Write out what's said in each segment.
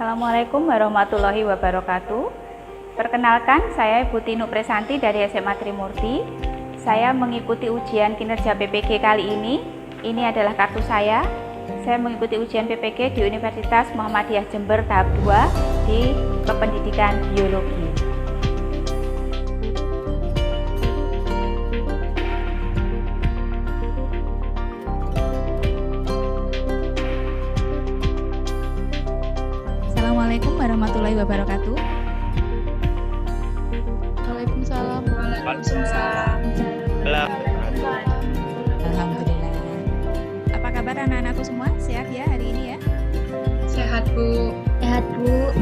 Assalamualaikum warahmatullahi wabarakatuh. Perkenalkan, saya Ibu Tinu Presanti dari SMA Trimurti. Saya mengikuti ujian kinerja PPG kali ini. Ini adalah kartu saya. Saya mengikuti ujian PPG di Universitas Muhammadiyah Jember tahap 2 di Kependidikan Biologi. Assalamualaikum warahmatullahi wabarakatuh. Waalaikumsalam. Alhamdulillah. Apa kabar anak-anakku semua? Sehat ya hari ini ya? Sehat, Bu. Sehat, Bu.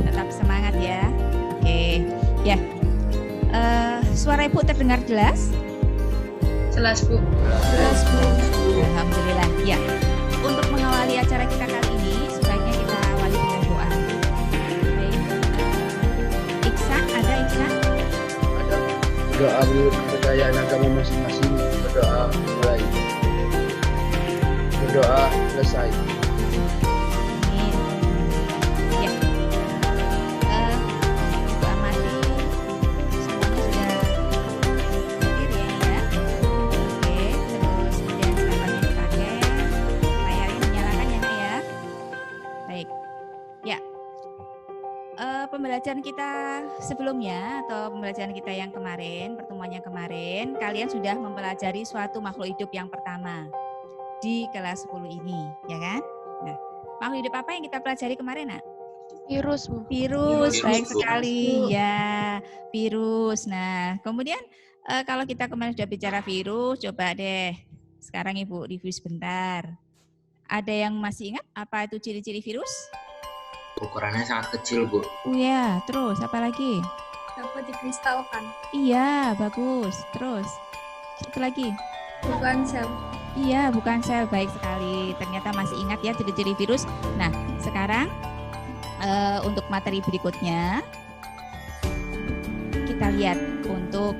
Tetap semangat ya. Oke. Ya. Suara Ibu terdengar jelas? Jelas, Bu. Jelas, Bu. Alhamdulillah. Ya. Untuk mengawali acara kita kali ini, sebaiknya kita awali dengan doa. Baik. Iksan, ada Iksan? Ada doa menurut kepercayaan agama masing-masing. Berdoa mulai, berdoa selesai. Amin. Ya. Ibu amati semuanya sudah hadir ya ini ya. Oke, terus kemudian stempelnya dipakai. Layarnya dinyalakan ya Nak ya. Baik. Ya. Pembelajaran kita sebelumnya atau pembelajaran kita yang kemarin, pertemuan yang kemarin, kalian sudah mempelajari suatu makhluk hidup yang pertama di kelas 10 ini, ya kan? Nah, makhluk hidup apa yang kita pelajari kemarin, Nak? Virus, Bu. Virus, Virus, baik Bu. sekali, ya, virus. Nah, kemudian kalau kita kemarin sudah bicara virus, coba deh, sekarang Ibu review sebentar. Ada yang masih ingat apa itu ciri-ciri virus? Ukurannya sangat kecil, Bu. Oh ya, terus apa lagi? Dapat dikristalkan. Iya, bagus. Terus, satu lagi. Bukan sel. Iya, bukan sel. Baik sekali. Ternyata masih ingat ya ciri-ciri virus. Nah, sekarang untuk materi berikutnya, kita lihat untuk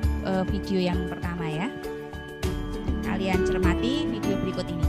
video yang pertama ya. Kalian cermati video berikut ini.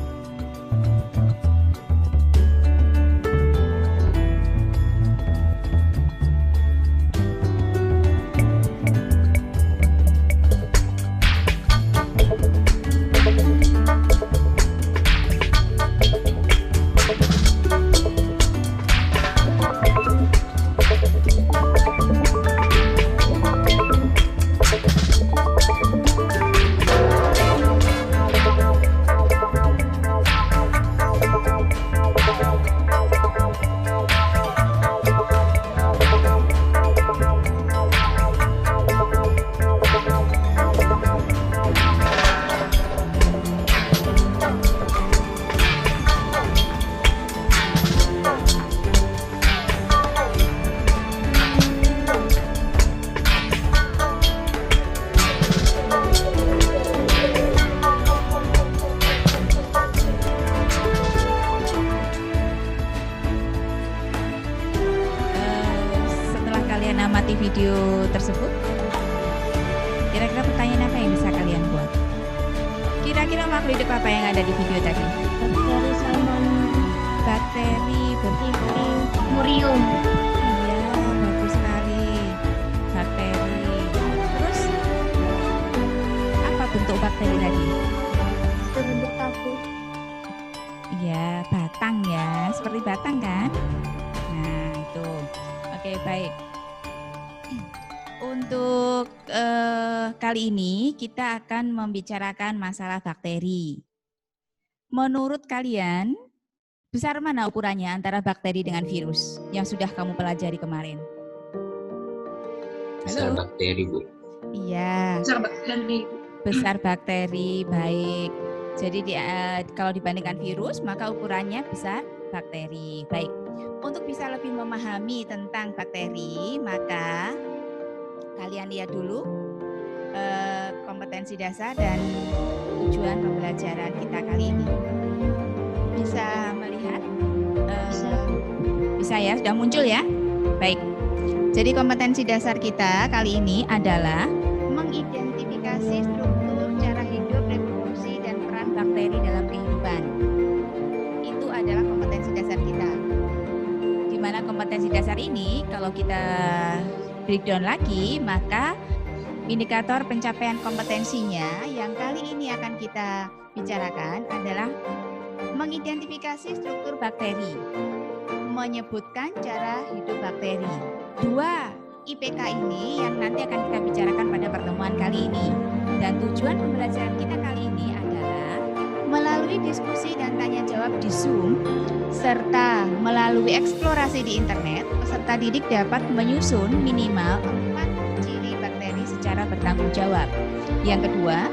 Setelah kalian amati video tersebut, kira-kira pertanyaan apa yang bisa kalian buat? Kira-kira makhluk hidup apa yang ada di video tadi? Bakteri salmon Bakteri murium. Iya, bagus sekali. Bakteri. Terus, apa bentuk bakteri tadi? Berbentuk tahu. Iya, batang ya. Seperti batang kan? Nah, itu. Oke, baik. Untuk kali ini kita akan membicarakan masalah bakteri. Menurut kalian, besar mana ukurannya antara bakteri dengan virus yang sudah kamu pelajari kemarin? Besar Halo? bakteri, Bu. Iya, Besar bakteri. besar bakteri, baik. Jadi kalau dibandingkan virus, maka ukurannya besar bakteri. Baik, untuk bisa lebih memahami tentang bakteri, maka kalian lihat dulu kompetensi dasar dan tujuan pembelajaran kita kali ini. Bisa melihat? Bisa ya, sudah muncul ya? Baik. Jadi kompetensi dasar kita kali ini adalah mengidentifikasi struktur, cara hidup, reproduksi, dan peran bakteri dalam kehidupan. Itu adalah kompetensi dasar kita. Di mana kompetensi kompetensi dasar ini kalau kita breakdown lagi, maka indikator pencapaian kompetensinya yang kali ini akan kita bicarakan adalah mengidentifikasi struktur bakteri, menyebutkan cara hidup bakteri. 2 IPK ini yang nanti akan kita bicarakan pada pertemuan kali ini. Dan tujuan pembelajaran kita kali ini adalah melalui diskusi dan tanya jawab di Zoom serta melalui eksplorasi di internet, peserta didik dapat menyusun minimal 4 ciri bakteri secara bertanggung jawab. Yang kedua,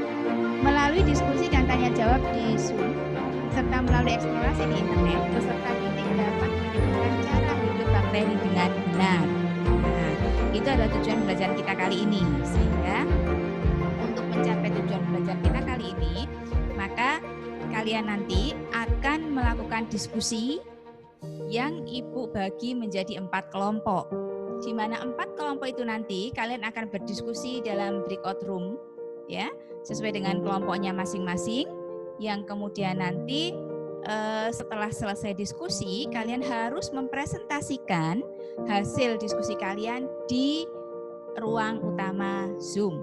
melalui diskusi dan tanya jawab di Zoom serta melalui eksplorasi di internet, peserta didik dapat menyebutkan cara hidup bakteri dengan benar. Nah, itu adalah tujuan belajar kita kali ini. Sehingga untuk mencapai tujuan belajar kita kali ini, maka kalian nanti akan melakukan diskusi yang Ibu bagi menjadi 4 kelompok. Di mana 4 kelompok itu nanti kalian akan berdiskusi dalam breakout room, ya, sesuai dengan kelompoknya masing-masing. Yang kemudian nanti setelah selesai diskusi, kalian harus mempresentasikan hasil diskusi kalian di ruang utama Zoom,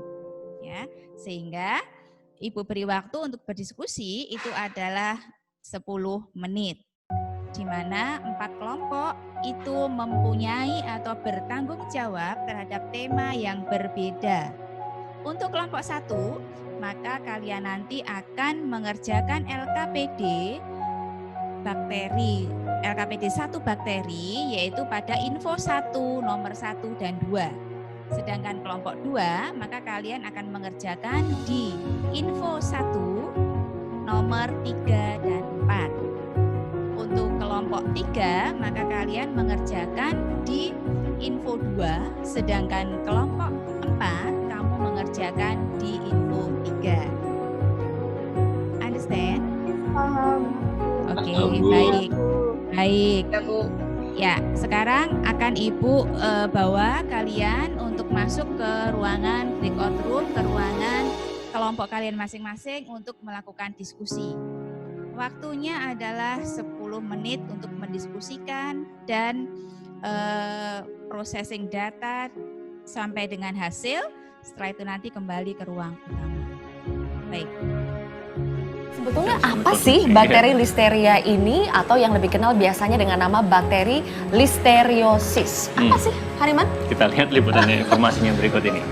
ya, sehingga Ibu beri waktu untuk berdiskusi itu adalah 10 menit, di mana 4 kelompok itu mempunyai atau bertanggung jawab terhadap tema yang berbeda. Untuk kelompok 1, maka kalian nanti akan mengerjakan LKPD bakteri, LKPD 1 bakteri, yaitu pada info 1, nomor 1 dan 2. Sedangkan kelompok 2, maka kalian akan mengerjakan di info 1, nomor 3 dan 4. Untuk kelompok 3, maka kalian mengerjakan di info 2, sedangkan kelompok 4, kamu mengerjakan di info 3. Understand? Paham. Oke, Paham, Bu. baik. Baik. Ya, Bu. Ya, sekarang akan Ibu bawa kalian untuk masuk ke ruangan breakout room, ke ruangan kelompok kalian masing-masing untuk melakukan diskusi. Waktunya adalah 10 menit untuk mendiskusikan dan processing data sampai dengan hasil. Setelah itu nanti kembali ke ruang utama. Baik. Sebetulnya apa sih bakteri Listeria ini atau yang lebih kenal biasanya dengan nama bakteri Listeriosis? Apa sih, Hariman? Kita lihat liputannya informasinya berikut ini.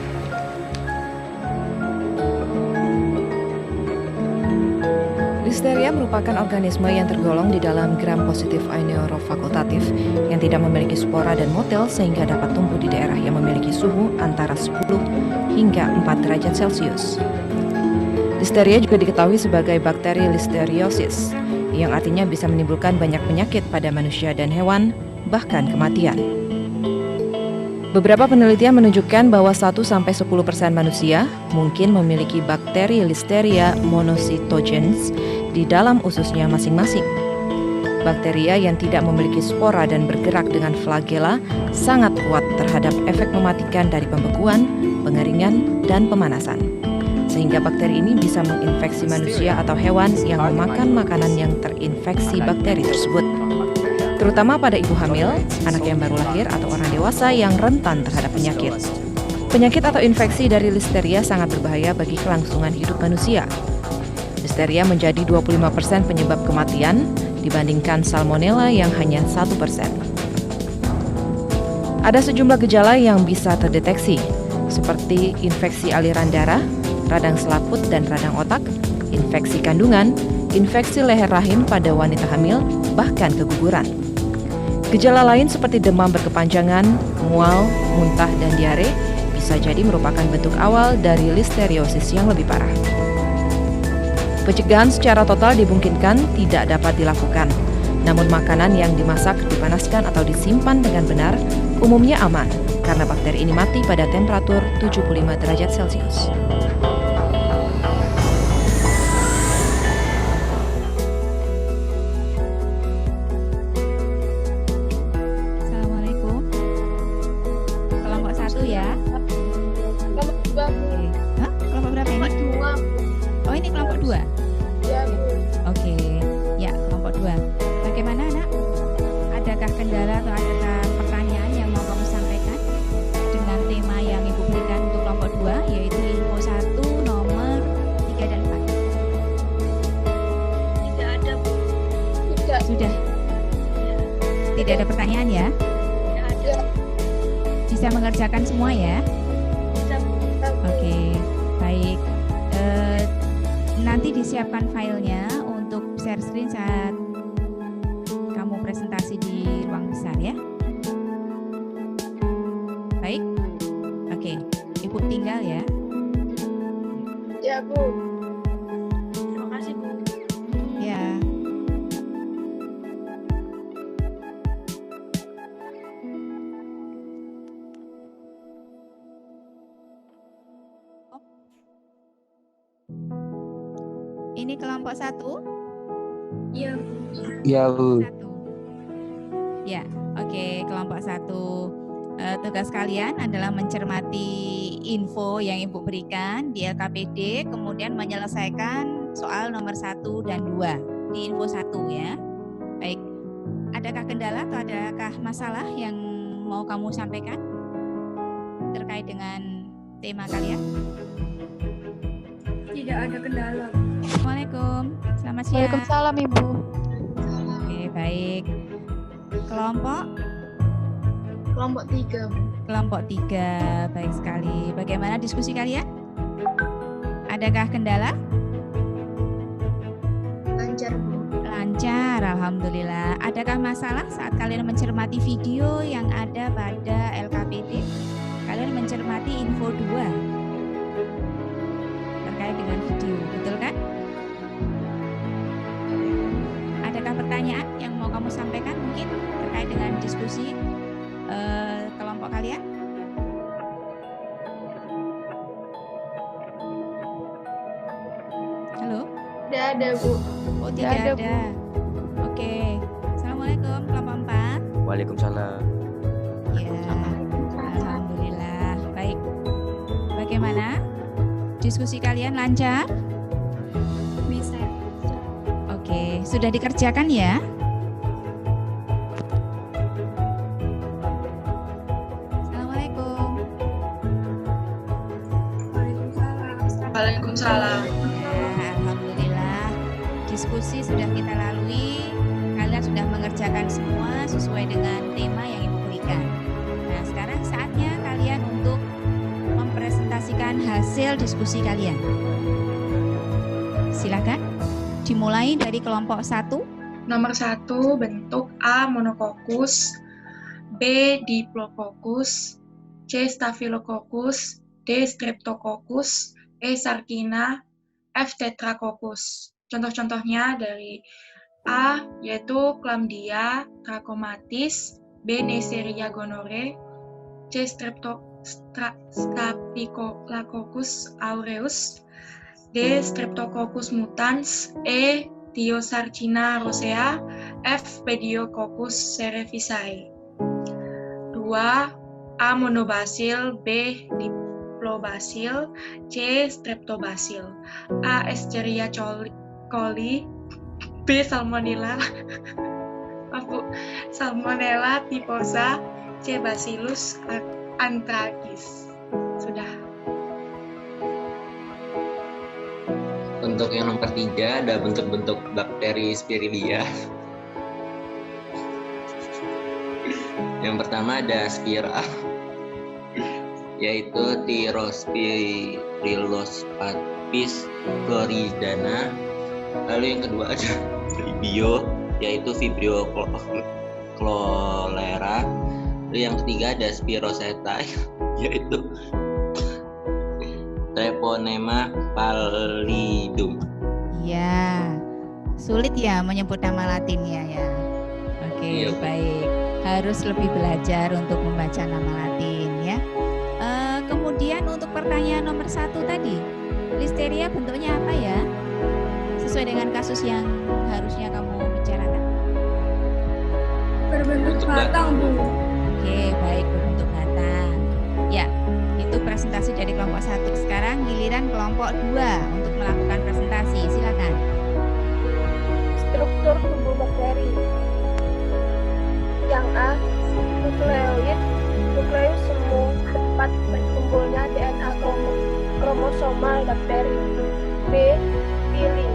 Listeria merupakan organisme yang tergolong di dalam gram-positif aenerofakultatif yang tidak memiliki spora dan motil sehingga dapat tumbuh di daerah yang memiliki suhu antara 10 hingga 4 derajat Celcius. Listeria juga diketahui sebagai bakteri listeriosis, yang artinya bisa menimbulkan banyak penyakit pada manusia dan hewan, bahkan kematian. Beberapa penelitian menunjukkan bahwa 1-10% manusia mungkin memiliki bakteri Listeria monocytogenes di dalam ususnya masing-masing. Bakteria yang tidak memiliki spora dan bergerak dengan flagela sangat kuat terhadap efek mematikan dari pembekuan, pengeringan, dan pemanasan. Sehingga bakteri ini bisa menginfeksi manusia atau hewan yang memakan makanan yang terinfeksi bakteri tersebut. Terutama pada ibu hamil, anak yang baru lahir, atau orang dewasa yang rentan terhadap penyakit. Penyakit atau infeksi dari Listeria sangat berbahaya bagi kelangsungan hidup manusia. Listeria menjadi 25% penyebab kematian dibandingkan Salmonella yang hanya 1%. Ada sejumlah gejala yang bisa terdeteksi, seperti infeksi aliran darah, radang selaput dan radang otak, infeksi kandungan, infeksi leher rahim pada wanita hamil, bahkan keguguran. Gejala lain seperti demam berkepanjangan, mual, muntah, dan diare bisa jadi merupakan bentuk awal dari listeriosis yang lebih parah. Pencegahan secara total dimungkinkan tidak dapat dilakukan, namun makanan yang dimasak, dipanaskan, atau disimpan dengan benar umumnya aman karena bakteri ini mati pada temperatur 75 derajat Celcius. Assalamualaikum. Kelompok 1 ya. Kelompok 2, Bu. Oke. Hah? Kelompok berapa ini? Kelompok 2. Oh, ini kelompok 2. Ya, Bu. Oke. Ya, kelompok 2. Bagaimana, Anak? Adakah kendala atau adakah pertanyaan Sudah? Tidak ada pertanyaan ya? Ya. Bisa mengerjakan semua ya? Oke, baik. Nanti disiapkan filenya untuk share screen saat kamu presentasi di ruang besar ya. Baik? Oke, Ibu tinggal ya. Ya, Bu. Terima kasih, Bu. Ya. Ini kelompok 1? Iya, Ya, Bu. 1. Ya, oke, kelompok 1. Tugas kalian adalah mencermati info yang Ibu berikan di LKPD, kemudian menyelesaikan soal nomor 1 dan 2 di info 1 ya. Baik, adakah kendala atau adakah masalah yang mau kamu sampaikan terkait dengan tema kalian? tidak ada kendala. Assalamualaikum, selamat siang. Waalaikumsalam, Ibu. Oke, baik. Kelompok? Kelompok 3, Bu. Kelompok 3, baik sekali. Bagaimana diskusi kalian? Adakah kendala? Lancar, Bu. Lancar, alhamdulillah. Adakah masalah saat kalian mencermati video yang ada pada LKPD? Kalian mencermati info 2 terkait dengan video, betul kan? Adakah pertanyaan yang mau kamu sampaikan mungkin terkait dengan diskusi kelompok kalian? Halo? Tidak ada, Bu. Oh, Tidak tidak ada, ada. Oke. Assalamualaikum, kelompok 4. Waalaikumsalam. Ya, alhamdulillah. Baik. Bagaimana? Diskusi kalian lancar? Bisa. Oke, sudah dikerjakan ya? Assalamualaikum. Waalaikumsalam. Ya, alhamdulillah. Diskusi sudah kita lalui. Kalian sudah mengerjakan semua sesuai dengan tema yang Ibu berikan. Nah, sekarang saatnya kalian untuk mempresentasikan hasil diskusi kalian. Silakan. Dimulai dari kelompok 1. Nomor 1, bentuk A. Monococcus, B. Diplococcus, C. Staphylococcus, D. Streptococcus, E. Sarcina, F. Tetracoccus. Contoh-contohnya dari A, yaitu Chlamydia trachomatis, B. Neisseria gonorrhoeae, C. Staphylococcus aureus, D. Streptococcus mutans, E. Thiosarcina rosea, F. Pediococcus cerevisiae. 2. A. Monobacil, B. Diplobacil, C. Streptobacil, A. Escherichia coli, B. Salmonella Salmonella typhosa, C. Bacillus anthracis. Sudah. Untuk yang nomor 3 ada bentuk-bentuk bakteri Spiridia. Yang pertama ada Spira, yaitu Tyrospirillus apis floridana. Lalu yang kedua ada Vibrio, yaitu Vibrio cholera. Lalu yang ketiga ada Spirochaeta, yaitu Treponema pallidum. Ya, sulit ya menyebut nama latinnya ya. Oke, Iya, Bu. baik. Harus lebih belajar untuk membaca nama latin ya. Kemudian untuk pertanyaan nomor 1 tadi, listeria bentuknya apa ya? Sesuai dengan kasus yang harusnya kamu bicarakan. Berbentuk batang, Bu. Oke, baik, berbentuk batang. Ya, itu presentasi dari kelompok 1. Sekarang giliran kelompok 2 untuk melakukan presentasi. Silakan. Struktur tubuh bakteri. Yang A, nukleoid. Nukleus semu tempat berkumpulnya DNA kromosomal bakteri. B, pili,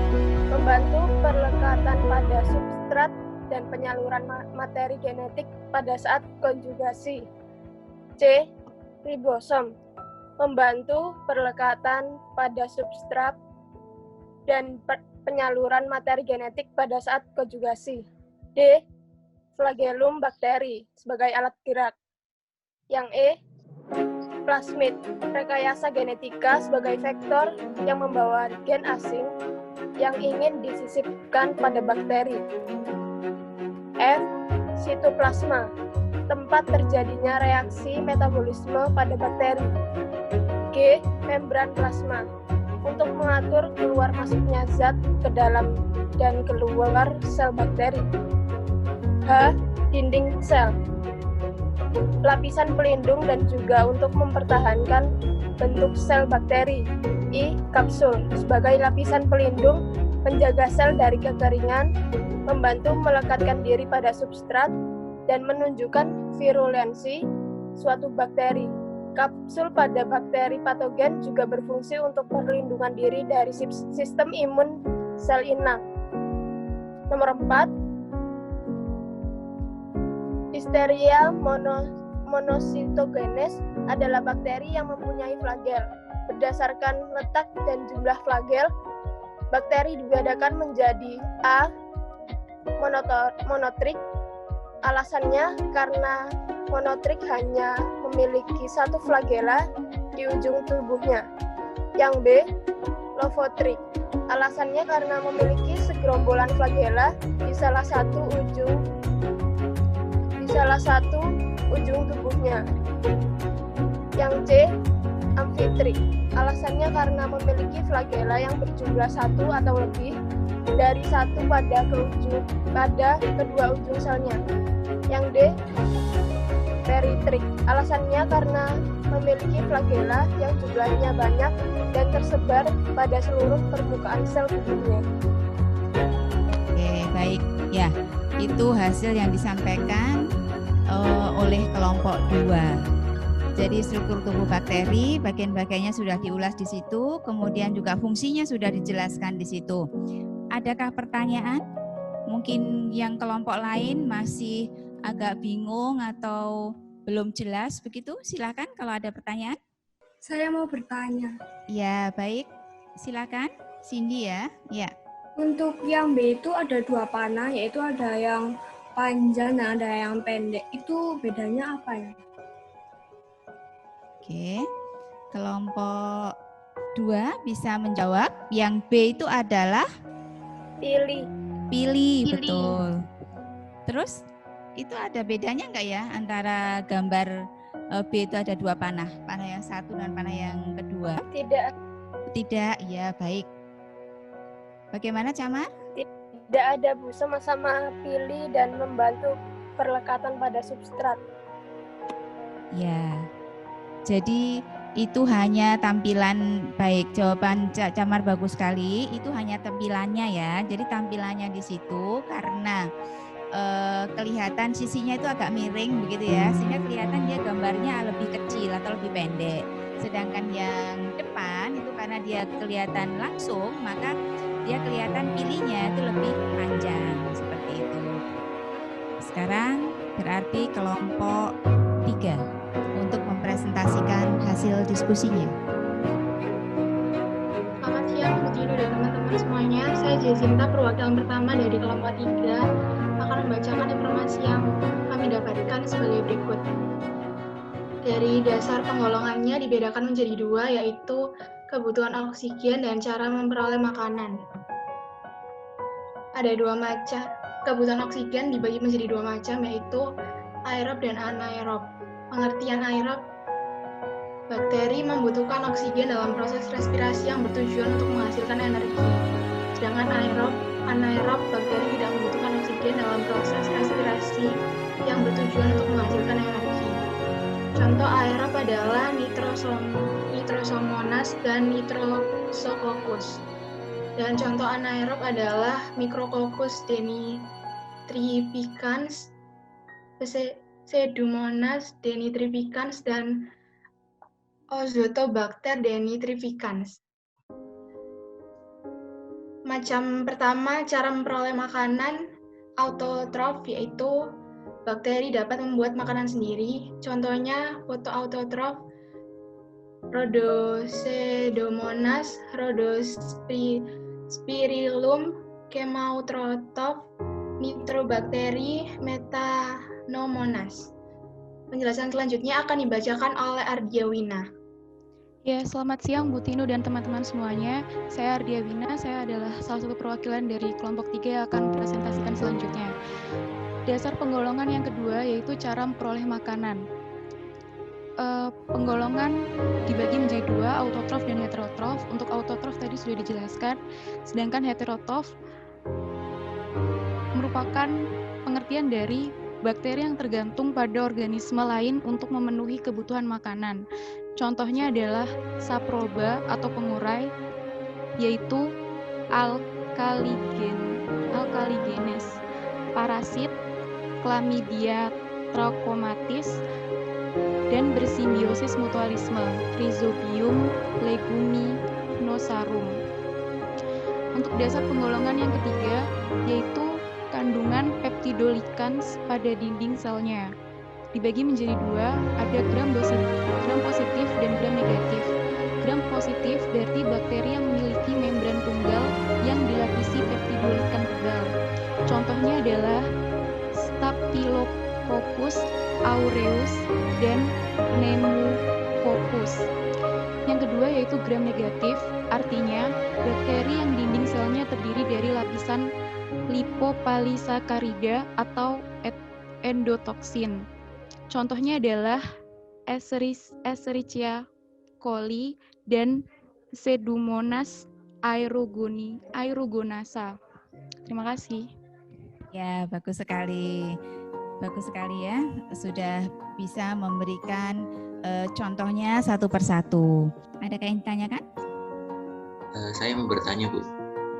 membantu perlekatan pada pada substrat dan penyaluran materi genetik pada saat konjugasi. C. Ribosom, membantu perlekatan pada substrat dan penyaluran materi genetik pada saat konjugasi. D. Flagellum bakteri sebagai alat gerak. Yang E. Plasmid, rekayasa genetika sebagai vektor yang membawa gen asing yang ingin disisipkan pada bakteri. F. Sitoplasma, tempat terjadinya reaksi metabolisme pada bakteri. G. Membran plasma, untuk mengatur keluar masuknya zat ke dalam dan keluar sel bakteri. H. Dinding sel, lapisan pelindung dan juga untuk mempertahankan bentuk sel bakteri. I. Kapsul, sebagai lapisan pelindung penjaga sel dari kekeringan, membantu melekatkan diri pada substrat dan menunjukkan virulensi suatu bakteri. Kapsul pada bakteri patogen juga berfungsi untuk perlindungan diri dari sistem imun sel inang. Nomor 4, Listeria monocytogenes adalah bakteri yang mempunyai flagel. Berdasarkan letak dan jumlah flagel, bakteri dibedakan menjadi A. Monotrik. Alasannya karena monotrik hanya memiliki satu flagela di ujung tubuhnya. Yang B. Lovotrik. Alasannya karena memiliki segerombolan flagela di salah satu ujung tubuhnya. Yang C. Amfitrik. Alasannya karena memiliki flagela yang berjumlah satu atau lebih dari satu pada kedua ujung selnya. Yang D. Peritrik. Alasannya karena memiliki flagela yang jumlahnya banyak dan tersebar pada seluruh permukaan sel tubuhnya. Oke, baik. Ya, itu hasil yang disampaikan oleh kelompok 2. Jadi struktur tubuh bakteri, bagian-bagiannya sudah diulas di situ, kemudian juga fungsinya sudah dijelaskan di situ. Adakah pertanyaan? Mungkin yang kelompok lain masih agak bingung atau belum jelas begitu? Silakan kalau ada pertanyaan. Saya mau bertanya. Ya, baik. Silakan, Cindy ya. Ya. Untuk yang B itu ada 2 panah, yaitu ada yang panjang dan ada yang pendek. Itu bedanya apa ya? Oke. Kelompok 2 bisa menjawab. Yang B itu adalah Pilih, betul. Terus itu ada bedanya enggak ya antara gambar B itu ada 2 panah yang satu dan panah yang kedua? Tidak, ya baik. Bagaimana Camar? Tidak ada, Bu, sama-sama pilih dan membantu perlekatan pada substrat. Ya, jadi itu hanya tampilan, baik, jawaban Camar bagus sekali, itu hanya tampilannya ya. Jadi tampilannya di situ karena kelihatan sisinya itu agak miring begitu ya, sehingga kelihatan dia gambarnya lebih kecil atau lebih pendek. Sedangkan yang depan itu karena dia kelihatan langsung, maka dia kelihatan pilihnya itu lebih panjang seperti itu. Sekarang berarti kelompok 3 untuk mempresentasikan hasil diskusinya. Selamat siang Bu Tino dan teman-teman semuanya. Saya Jacinta, perwakilan pertama dari kelompok 3, akan membacakan informasi yang kami dapatkan sebagai berikut. Dari dasar penggolongannya dibedakan menjadi 2, yaitu kebutuhan oksigen dan cara memperoleh makanan. Ada 2 macam. Kebutuhan oksigen dibagi menjadi 2 macam, yaitu aerob dan anaerob. Pengertian aerob: bakteri membutuhkan oksigen dalam proses respirasi yang bertujuan untuk menghasilkan energi. Sedangkan anaerob, bakteri tidak membutuhkan oksigen dalam proses respirasi yang bertujuan untuk menghasilkan energi. Contoh aerob adalah Nitrosomonas dan Nitrosococcus. Dan contoh anaerob adalah Micrococcus denitrificans, Pseudomonas denitrificans, dan Azotobacter denitrificans. Macam pertama, cara memperoleh makanan autotrof, yaitu bakteri dapat membuat makanan sendiri. Contohnya fotoautotrof Rhodocedomonas, Rhodospirillum, Chemautrotrof, Nitrobakteri, Metanomonas. Penjelasan selanjutnya akan dibacakan oleh Ardia Wina. Ya, selamat siang Bu Tinu dan teman-teman semuanya. Saya Ardia Wina, saya adalah salah satu perwakilan dari kelompok 3 yang akan presentasikan selanjutnya. Dasar penggolongan yang kedua yaitu cara memperoleh makanan. Penggolongan dibagi menjadi 2, autotrof dan heterotrof. Untuk autotrof tadi sudah dijelaskan, sedangkan heterotrof merupakan pengertian dari bakteri yang tergantung pada organisme lain untuk memenuhi kebutuhan makanan. Contohnya adalah saproba atau pengurai, yaitu alkaligenes, parasit, Chlamydia trachomatis, dan bersimbiosis mutualisme, Rhizobium leguminosarum. Untuk dasar penggolongan yang ketiga, yaitu kandungan peptidolikans pada dinding selnya. Dibagi menjadi 2, ada gram positif dan gram negatif. Gram positif berarti bakteri yang memiliki membran tunggal yang dilapisi peptidolikan tebal. Contohnya adalah Staphylococcus aureus dan Pneumococcus. Yang kedua yaitu gram negatif, artinya bakteri yang dinding selnya terdiri dari lapisan lipopolysakarida atau endotoksin. Contohnya adalah Escherichia coli dan Pseudomonas aeruginasa. Terima kasih. Ya, bagus sekali. Bagus sekali ya, sudah bisa memberikan contohnya satu persatu. Adakah yang ditanyakan? Saya mau bertanya, Bu.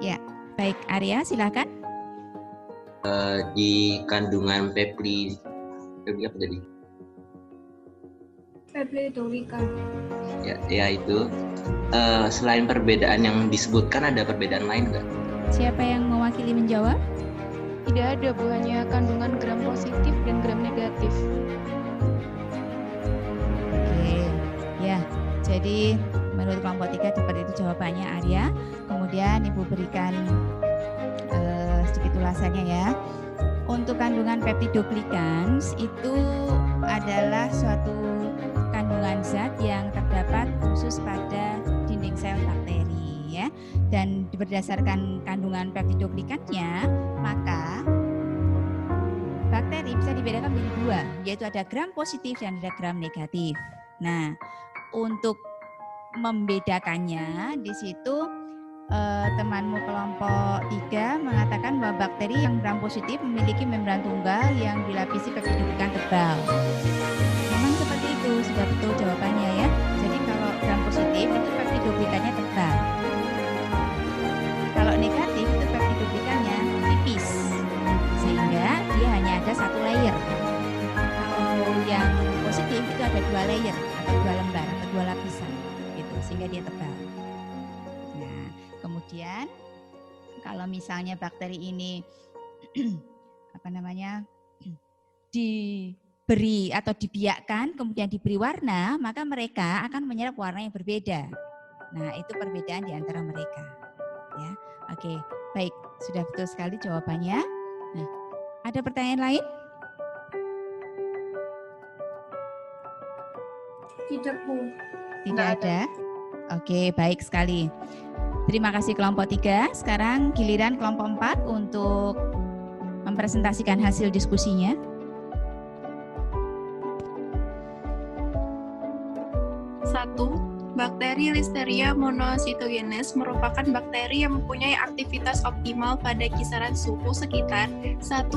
Ya, baik. Arya, silakan. Di kandungan peptid apa tadi? Peptidolikan. Ya itu. Selain perbedaan yang disebutkan, ada perbedaan lain nggak? Siapa yang mewakili menjawab? Tidak ada, Bu, hanya kandungan gram positif dan gram negatif. Oke, ya. Jadi menurut kelompok 3 seperti itu jawabannya, Arya. Kemudian Ibu berikan sedikit ulasannya ya. Untuk kandungan peptidoglikans itu adalah suatu kandungan zat yang terdapat khusus pada dinding sel bakteri ya. Dan berdasarkan kandungan peptidoglikansnya, maka bakteri bisa dibedakan menjadi 2, yaitu ada gram positif dan ada gram negatif. Nah, untuk membedakannya di situ temanmu kelompok 3 mengatakan bahwa bakteri yang gram positif memiliki membran tunggal yang dilapisi peptidoglikan tebal. Memang seperti itu, sudah betul jawabannya ya. Jadi kalau gram positif itu peptidoglikannya tebal. Kalau negatif itu peptidoglikannya tipis, sehingga dia hanya ada 1 layer. Kalau yang positif itu ada 2 layer atau 2 lembar atau 2 lapisan, gitu, sehingga dia tebal. Kemudian kalau misalnya bakteri ini diberi atau dibiakkan kemudian diberi warna, maka mereka akan menyerap warna yang berbeda. Nah, itu perbedaan di antara mereka. Ya, oke, baik, sudah betul sekali jawabannya. Nah, ada pertanyaan lain? Tidak, Bu. Tidak ada. Oke, baik sekali. Terima kasih kelompok 3. Sekarang giliran kelompok 4 untuk mempresentasikan hasil diskusinya. Bakteri Listeria monocytogenes merupakan bakteri yang mempunyai aktivitas optimal pada kisaran suhu sekitar 1-44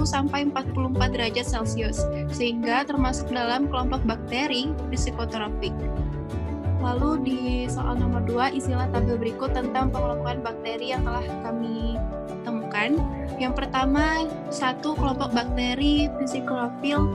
derajat Celcius, sehingga termasuk dalam kelompok bakteri psikotrofik. Lalu di soal nomor 2, isilah tabel berikut tentang pengelompokan bakteri yang telah kami temukan. Yang pertama, 1 kelompok bakteri psiklofil,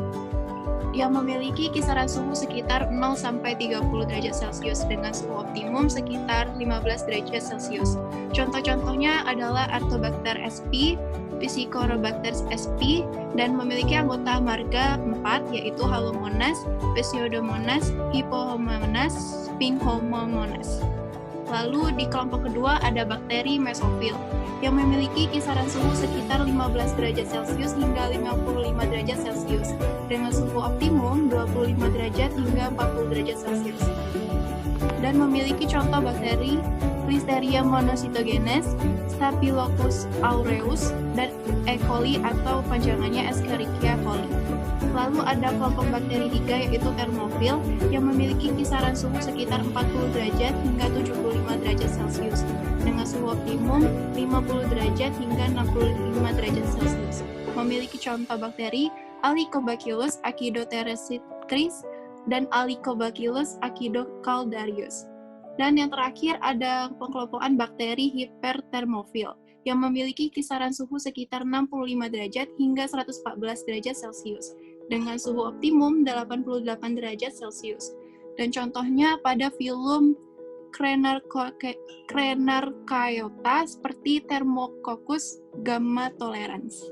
yang memiliki kisaran suhu sekitar 0-30 derajat Celcius dengan suhu optimum sekitar 15 derajat Celcius. Contoh-contohnya adalah Artobacter sp, Psicorobacter sp, dan memiliki anggota marga 4 yaitu Halomonas, Pseudomonas, Hippohomonas, Sphinhomonas. Lalu di kelompok kedua ada bakteri mesofil yang memiliki kisaran suhu sekitar 15 derajat Celcius hingga 55 derajat Celcius dengan suhu optimum 25 derajat hingga 40 derajat Celcius. Dan memiliki contoh bakteri Listeria monocytogenes, Staphylococcus aureus, dan E. coli atau panjangannya Escherichia coli. Lalu ada kelompok bakteri 3 yaitu termofil yang memiliki kisaran suhu sekitar 40 derajat hingga 75 derajat Celcius dengan suhu optimum 50 derajat hingga 65 derajat Celcius. Memiliki contoh bakteri Alicobacillus acidotherescitris dan Alicobacillus acidocaldarius. Dan yang terakhir ada pengelompokan bakteri hipertermofil yang memiliki kisaran suhu sekitar 65 derajat hingga 114 derajat Celcius dengan suhu optimum 88 derajat Celcius. Dan contohnya pada filum Crenarchaeota seperti Thermococcus gamma tolerans.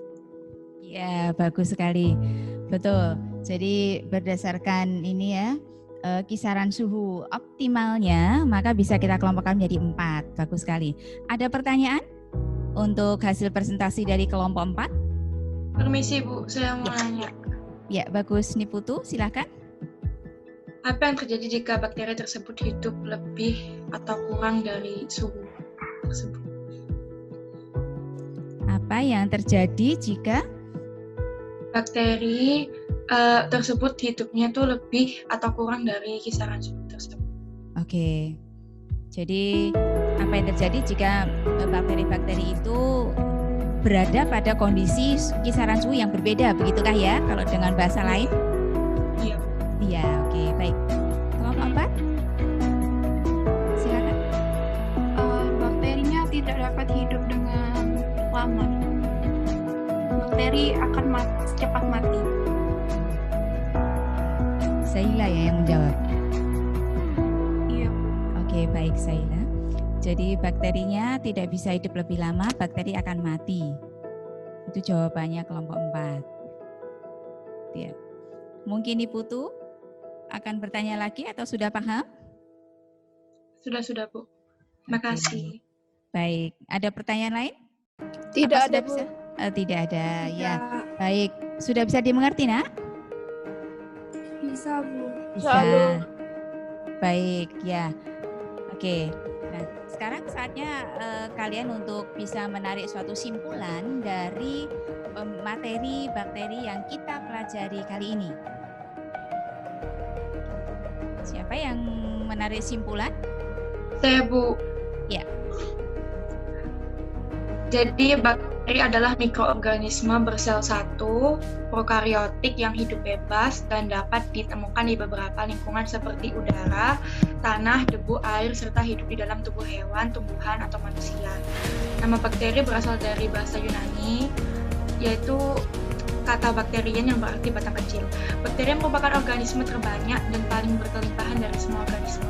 Ya, bagus sekali. Betul. Jadi berdasarkan ini ya, kisaran suhu optimalnya, maka bisa kita kelompokkan menjadi 4. Bagus sekali. Ada pertanyaan untuk hasil presentasi dari kelompok 4? Permisi Bu, saya mau nanya. Ya, bagus. Niputu, silakan. Apa yang terjadi jika bakteri tersebut hidup lebih atau kurang dari suhu tersebut? Apa yang terjadi jika bakteri tersebut hidupnya tuh lebih atau kurang dari kisaran suhu tersebut? Oke. Jadi apa yang terjadi jika bakteri-bakteri itu berada pada kondisi kisaran suhu yang berbeda, begitukah ya kalau dengan bahasa lain? Iya. Iya, oke, baik. Kelompok 4? Silakan. Bakterinya tidak dapat hidup dengan lama. Bakteri akan cepat mati. Saila ya yang menjawab. Iya. Oke, baik Saila. Jadi bakterinya tidak bisa hidup lebih lama, bakteri akan mati. Itu jawabannya kelompok 4. Ya. Mungkin Niputu akan bertanya lagi atau sudah paham? Sudah Bu. Makasih. Baik, ada pertanyaan lain? Tidak Apa ada, sudah bisa? Tidak ada, ya. Ya, Baik, sudah bisa dimengerti, Nak? bisa Bu. Bisa. Baik, ya. Oke. Nah, sekarang saatnya kalian untuk bisa menarik suatu simpulan dari materi bakteri yang kita pelajari kali ini. Siapa yang menarik simpulan? Saya Bu. Ya. Jadi bakteri adalah mikroorganisme bersel satu, prokariotik yang hidup bebas dan dapat ditemukan di beberapa lingkungan seperti udara, tanah, debu, air, serta hidup di dalam tubuh hewan, tumbuhan, atau manusia. Nama bakteri berasal dari bahasa Yunani, yaitu kata bakterian yang berarti batang kecil. Bakteri merupakan organisme terbanyak dan paling berkelimpahan dari semua organisme.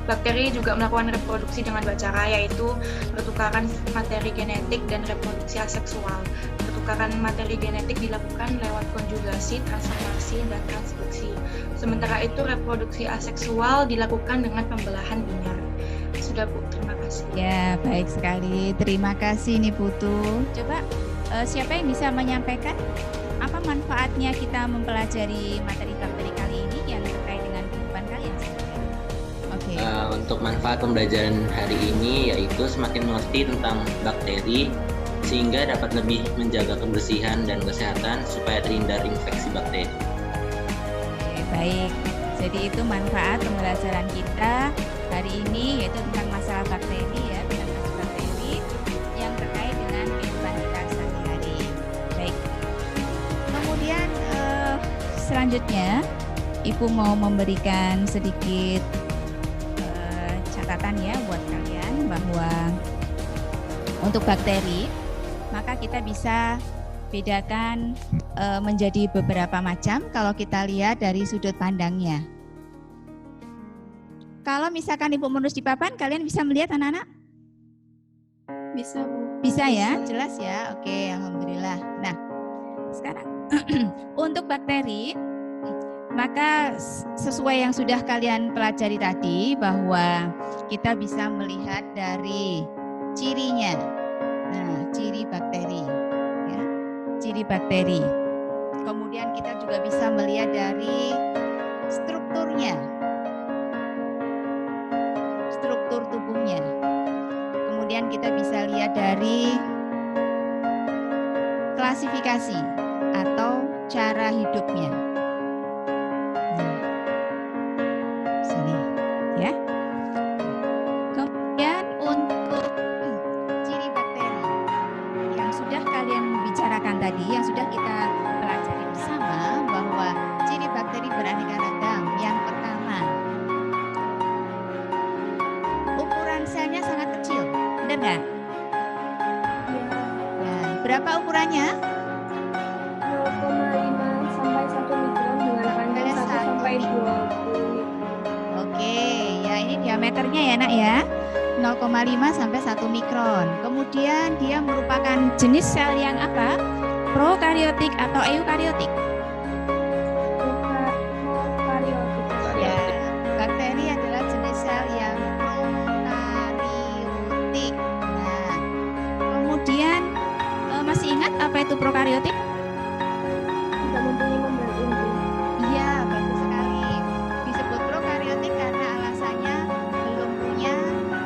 Bakteri juga melakukan reproduksi dengan dua cara, yaitu pertukaran materi genetik dan reproduksi aseksual. Pertukaran materi genetik dilakukan lewat konjugasi, transformasi, dan transkripsi. Sementara itu reproduksi aseksual dilakukan dengan pembelahan binar. Sudah Bu, terima kasih. Ya, baik sekali. Terima kasih Niputu. Coba siapa yang bisa menyampaikan apa manfaatnya kita mempelajari materi bakteri kali ini yang terkait dengan kehidupan kalian? Oke. Untuk manfaat pembelajaran hari ini yaitu semakin mengerti tentang bakteri sehingga dapat lebih menjaga kebersihan dan kesehatan supaya terhindar infeksi bakteri. Oke, baik. Jadi itu manfaat pembelajaran kita hari ini yaitu tentang masalah bakteri ya, tentang bakteri yang terkait dengan kehidupan kita sehari-hari. Baik. Kemudian selanjutnya Ibu mau memberikan sedikit catatan ya buat kalian bahwa untuk bakteri maka kita bisa bedakan menjadi beberapa macam kalau kita lihat dari sudut pandangnya. Kalau misalkan Ibu menulis di papan, kalian bisa melihat anak-anak? Bisa, Bu. Bisa ya, jelas ya. Oke, alhamdulillah. Nah, sekarang untuk bakteri, maka sesuai yang sudah kalian pelajari tadi bahwa kita bisa melihat dari cirinya. Nah, ciri bakteri, ya, ciri bakteri. Kemudian kita juga bisa melihat dari strukturnya, struktur tubuhnya. Kemudian kita bisa lihat dari klasifikasi atau cara hidupnya. Sini, ya. Kemudian untuk ciri bakteri yang sudah kalian bicarakan tadi, yang sudah kita pelajari bersama bahwa ciri bakteri beraneka ragam. Yang pertama, ukuran selnya sangat kecil, benar nggak? Ya, berapa ukurannya? 0,5 sampai 1 mikron dengan panjang 1 sampai 20 mikron. Oke, ya ini diameternya ya nak ya, 0,5 sampai 1 mikron. Kemudian dia merupakan jenis sel yang apa? Prokariotik atau eukariotik? Prokariotik. Ya, bakteri adalah jenis sel yang prokariotik. Nah, kemudian masih ingat apa itu prokariotik? Tidak mempunyai membran inti. Iya, bagus sekali. Disebut prokariotik karena alasannya belum punya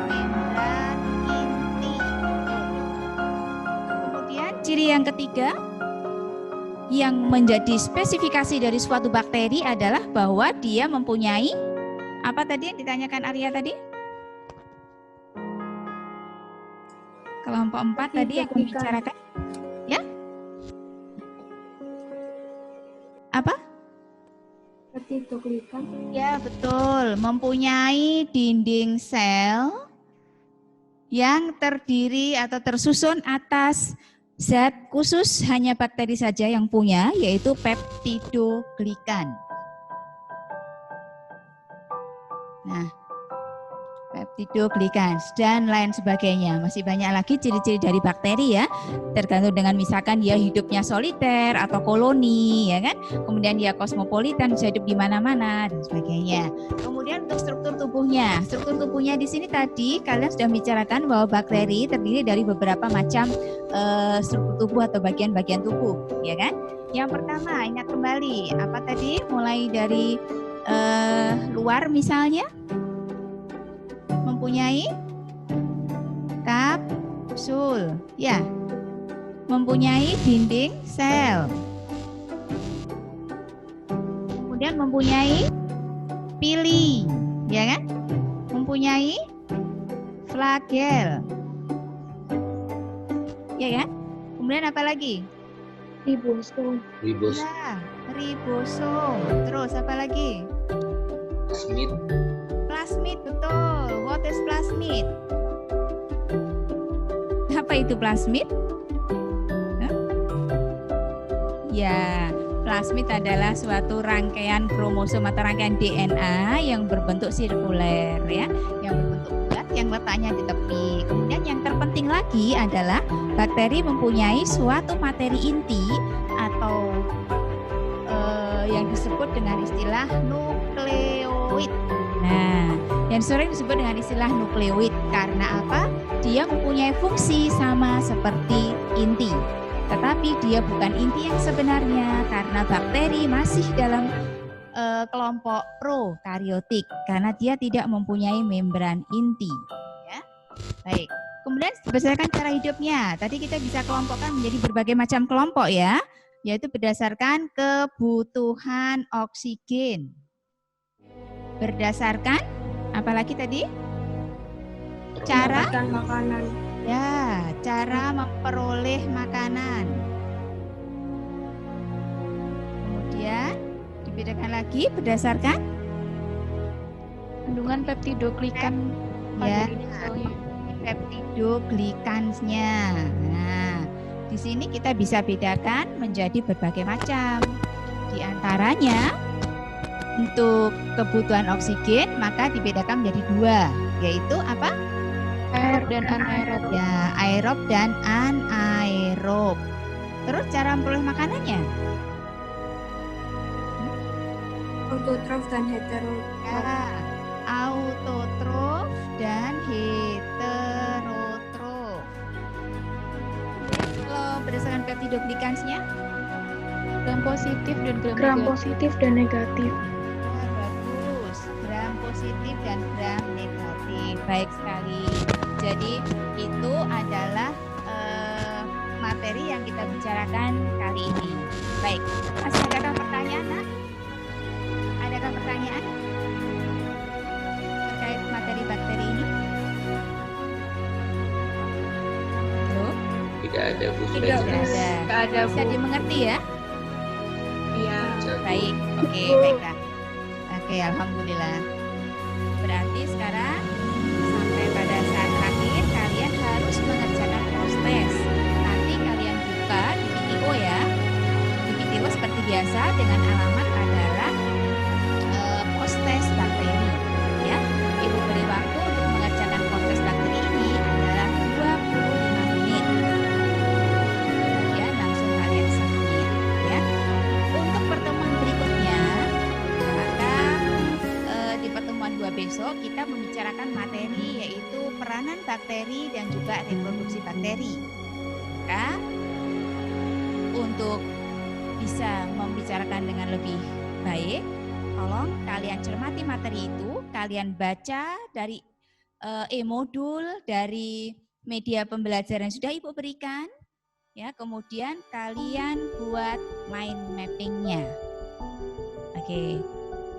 membran inti. Kemudian ciri yang ketiga yang menjadi spesifikasi dari suatu bakteri adalah bahwa dia mempunyai apa tadi yang ditanyakan Arya tadi? Kelompok 4 tadi yang dibicarakan. Ya? Apa? Peptidoglikan. Ya, betul. Mempunyai dinding sel yang terdiri atau tersusun atas zat khusus hanya bakteri saja yang punya, yaitu peptidoglikan. Nah, peptidoglikan dan lain sebagainya. Masih banyak lagi ciri-ciri dari bakteri ya, tergantung dengan misalkan dia hidupnya soliter atau koloni ya kan. Kemudian dia kosmopolitan, bisa hidup di mana-mana dan sebagainya. Kemudian untuk struktur tubuhnya. Struktur tubuhnya di sini tadi kalian sudah bicarakan bahwa bakteri terdiri dari beberapa macam struktur tubuh atau bagian-bagian tubuh, ya kan? Yang pertama, ingat kembali apa tadi? Mulai dari luar misalnya mempunyai kapsul, ya, mempunyai dinding sel, kemudian mempunyai pili, ya kan, mempunyai flagel, ya kan, kemudian apa lagi? Ribosom. Ribosom. Ya, ribosom. Terus apa lagi? Plasmid. Plasmid, betul. What is plasmid? Apa itu plasmid? Hah? Ya, plasmid adalah suatu rangkaian kromosom atau rangkaian DNA yang berbentuk sirkuler ya, yang berbentuk bulat yang letaknya di tepi. Kemudian yang terpenting lagi adalah bakteri mempunyai suatu materi inti atau yang disebut dengan istilah nukleoid. Nah, yang sering disebut dengan istilah nukleoid karena apa? Dia mempunyai fungsi sama seperti inti. Tetapi dia bukan inti yang sebenarnya karena bakteri masih dalam kelompok prokariotik karena dia tidak mempunyai membran inti. Ya. Baik. Kemudian berdasarkan cara hidupnya, tadi kita bisa kelompokkan menjadi berbagai macam kelompok ya, yaitu berdasarkan kebutuhan oksigen. Berdasarkan apalagi tadi? Cara makanan. Ya, cara memperoleh makanan. Kemudian dibedakan lagi berdasarkan kandungan peptidoglikan ya, pada dinding selnya. peptidoglikansnya. Nah, Di sini kita bisa bedakan menjadi berbagai macam. Di antaranya untuk kebutuhan oksigen maka dibedakan menjadi dua, yaitu apa? Aerob dan anaerob. Ya, aerob dan anaerob. Terus cara memperoleh makanannya? Autotrof dan heterotrof. Ya, autotrof dan heterotrof. Kalau berdasarkan peptidoglikans-nya? Gram positif dan gram Gram negatif. positif dan negatif. Bagus, gram positif dan gram negatif. Baik sekali. Jadi itu adalah materi yang kita bicarakan kali ini. Baik, masih adakah pertanyaan, Nak? Adakah pertanyaan terkait materi bakteri ini? Halo? Tidak ada, Bu. Tidak ada. Bisa dimengerti ya? Iya. Baik, oke, baiklah. Oke, alhamdulillah. Berarti sekarang sampai pada saat terakhir kalian harus mengerjakan proses. Nanti kalian buka di video ya. Di video seperti biasa dengan alamat adalah proses bakteri. Ya, Ibu beri waktu untuk mengerjakan proses bakteri ini adalah 25 menit. Kemudian langsung kalian submit ya. Untuk pertemuan berikutnya, maka di pertemuan 2 besok kita membicarakan materi yaitu peranan bakteri dan juga reproduksi bakteri. Maka untuk bisa membicarakan dengan lebih baik, tolong kalian cermati materi itu, kalian baca dari e-modul, dari media pembelajaran yang sudah Ibu berikan, ya. Kemudian kalian buat mind mappingnya. Oke,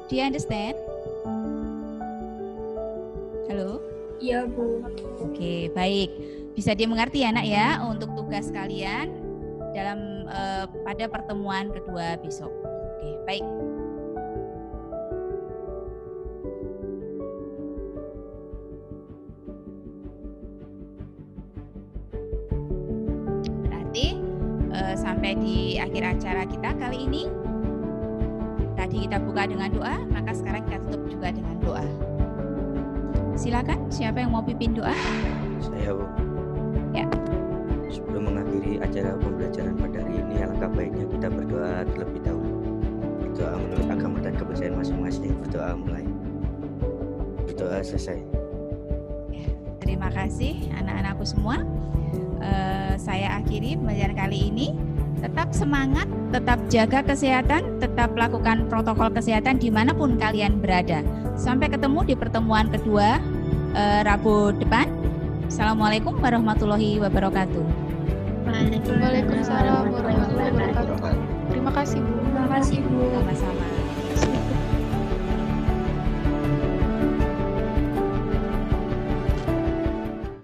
do you understand? Halo? Iya, Bu. Oke, baik. Bisa dimengerti ya, Nak ya, untuk tugas kalian dalam pada pertemuan kedua besok. Oke, baik. Berarti sampai di akhir acara kita kali ini. Tadi kita buka dengan doa, maka sekarang kita tutup juga dengan doa. Silakan, siapa yang mau pimpin doa? Saya, Bu. Ya. Sebelum mengakhiri acara pembelajaran pada hari ini, alangkah baiknya kita berdoa terlebih dahulu. Berdoa menurut agama dan kepercayaan masing-masing. Berdoa mulai. Berdoa selesai. Ya, terima kasih anak-anakku semua. Saya akhiri pembelajaran kali ini. Tetap semangat, tetap jaga kesehatan, tetap lakukan protokol kesehatan dimanapun kalian berada. Sampai ketemu di pertemuan kedua Rabu depan. Assalamualaikum warahmatullahi wabarakatuh. Waalaikumsalam warahmatullahi wabarakatuh. Terima kasih, Bu. Terima kasih, Bu. Sama-sama.